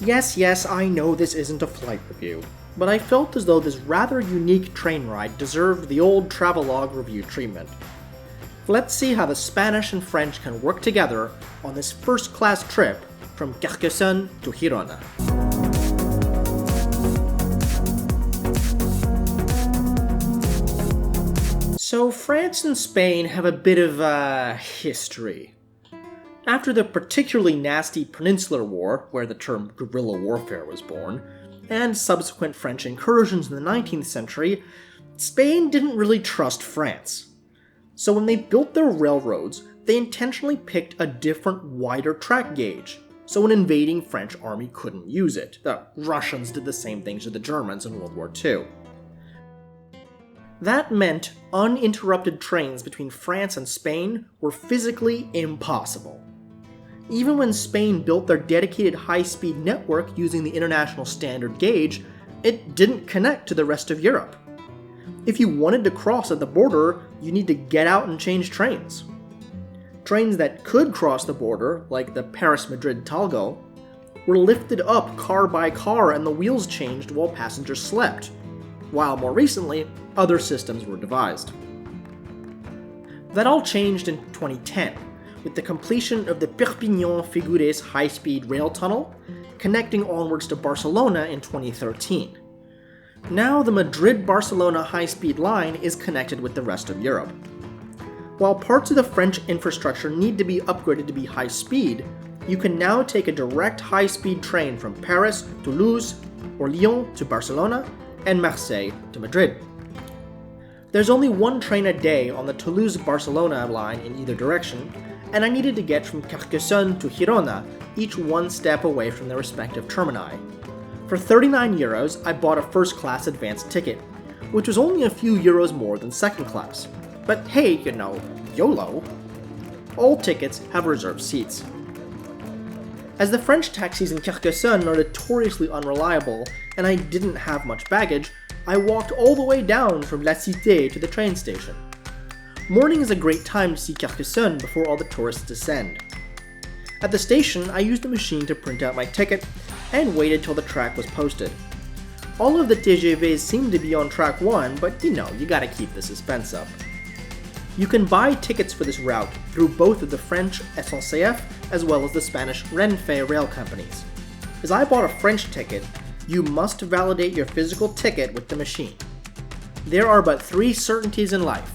Yes, I know this isn't a flight review, but I felt as though this rather unique train ride deserved the old travelogue review treatment. Let's see how the Spanish and French can work together on this first-class trip from Carcasonne to Girona. So France and Spain have a bit of a history. After the particularly nasty Peninsular War, where the term guerrilla warfare was born, and subsequent French incursions in the 19th century, Spain didn't really trust France. So when they built their railroads, they intentionally picked a different, wider track gauge, so an invading French army couldn't use it. The Russians did the same things to the Germans in World War II. That meant uninterrupted trains between France and Spain were physically impossible. Even when Spain built their dedicated high-speed network using the international standard gauge, it didn't connect to the rest of Europe. If you wanted to cross at the border, you need to get out and change trains. Trains that could cross the border, like the Paris-Madrid Talgo, were lifted up car by car and the wheels changed while passengers slept, while more recently, other systems were devised. That all changed in 2010, with the completion of the Perpignan-Figueres high-speed rail tunnel, connecting onwards to Barcelona in 2013. Now the Madrid-Barcelona high-speed line is connected with the rest of Europe. While parts of the French infrastructure need to be upgraded to be high-speed, you can now take a direct high-speed train from Paris, Toulouse, or Lyon to Barcelona, and Marseilles to Madrid. There's only one train a day on the Toulouse-Barcelona line in either direction, and I needed to get from Carcasonne to Girona, each one step away from their respective termini. For €39, I bought a first-class advanced ticket, which was only a few euros more than second class. But hey, YOLO! All tickets have reserved seats. As the French taxis in Carcassonne are notoriously unreliable, and I didn't have much baggage, I walked all the way down from La Cité to the train station. Morning is a great time to see Carcassonne before all the tourists descend. At the station, I used a machine to print out my ticket and waited till the track was posted. All of the TGVs seem to be on track 1, but you gotta keep the suspense up. You can buy tickets for this route through both of the French SNCF as well as the Spanish Renfe rail companies. As I bought a French ticket, you must validate your physical ticket with the machine. There are but 3 certainties in life: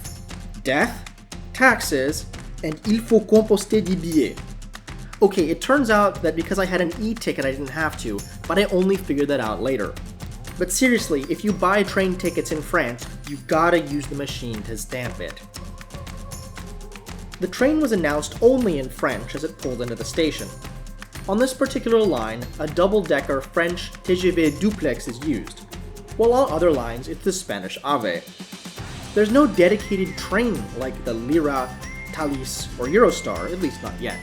death, taxes, and il faut composter des billets. Okay, it turns out that because I had an e-ticket I didn't have to, but I only figured that out later. But seriously, if you buy train tickets in France, you gotta use the machine to stamp it. The train was announced only in French as it pulled into the station. On this particular line, a double-decker French TGV duplex is used, while on other lines it's the Spanish AVE. There's no dedicated train like the Lyra, Thalys, or Eurostar, at least not yet.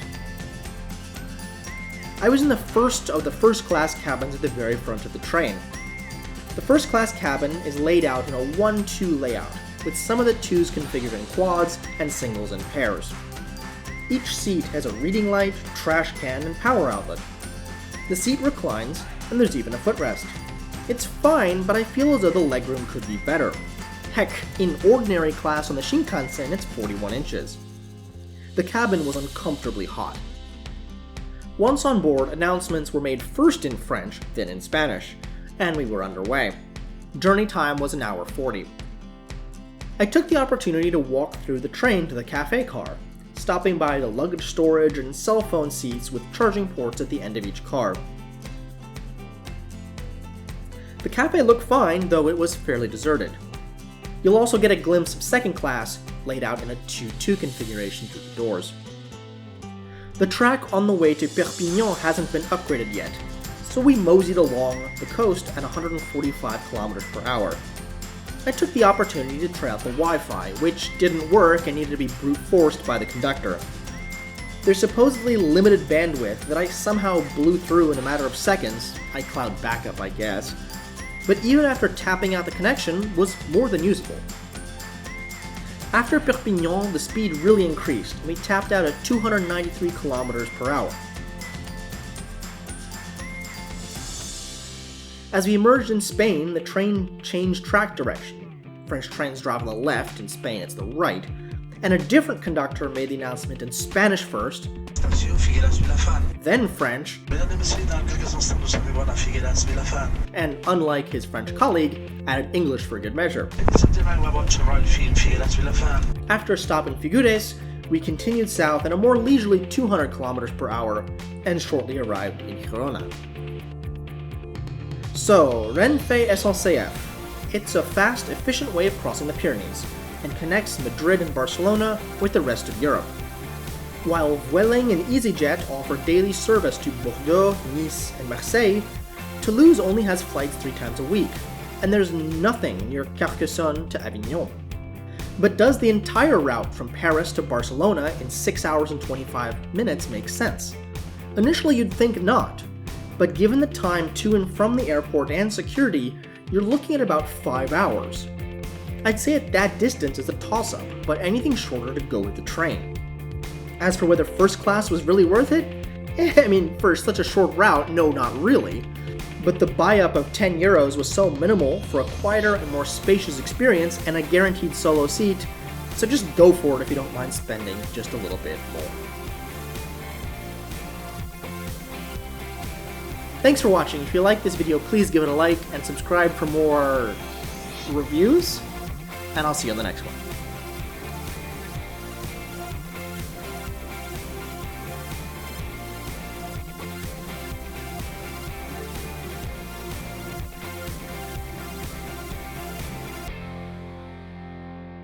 I was in the first of the first-class cabins at the very front of the train. The first-class cabin is laid out in a 1-2 layout, with some of the 2s configured in quads and singles in pairs. Each seat has a reading light, trash can, and power outlet. The seat reclines, and there's even a footrest. It's fine, but I feel as though the legroom could be better. Heck, in ordinary class on the Shinkansen, it's 41 inches. The cabin was uncomfortably hot. Once on board, announcements were made first in French, then in Spanish, and we were underway. Journey time was 1 hour 40. I took the opportunity to walk through the train to the cafe car, stopping by the luggage storage and cell phone seats with charging ports at the end of each car. The cafe looked fine, though it was fairly deserted. You'll also get a glimpse of second class, laid out in a 2-2 configuration through the doors. The track on the way to Perpignan hasn't been upgraded yet, so we moseyed along the coast at 145 km per hour. I took the opportunity to try out the Wi-Fi, which didn't work and needed to be brute forced by the conductor. There's supposedly limited bandwidth that I somehow blew through in a matter of seconds, iCloud backup I guess, but even after tapping out the connection was more than usable. After Perpignan, the speed really increased, and we tapped out at 293 km per hour. As we emerged in Spain, the train changed track direction. French trains drive on the left, in Spain it's the right, and a different conductor made the announcement in Spanish first, then French, and unlike his French colleague, added English for good measure. After a stop in Figueres, we continued south at a more leisurely 200 km per hour and shortly arrived in Girona. So, Renfe-SNCF. It's a fast, efficient way of crossing the Pyrenees and connects Madrid and Barcelona with the rest of Europe. While Vueling and EasyJet offer daily service to Bordeaux, Nice, and Marseilles, Toulouse only has flights 3 times a week, and there's nothing near Carcasonne to Avignon. But does the entire route from Paris to Barcelona in 6 hours and 25 minutes make sense? Initially you'd think not, but given the time to and from the airport and security, you're looking at about 5 hours. I'd say at that distance it's a toss-up, but anything shorter to go with the train. As for whether first class was really worth it, for such a short route, no, not really. But the buy-up of €10 was so minimal for a quieter and more spacious experience and a guaranteed solo seat, so just go for it if you don't mind spending just a little bit more. Thanks for watching. If you like this video, please give it a like and subscribe for more reviews, and I'll see you on the next one.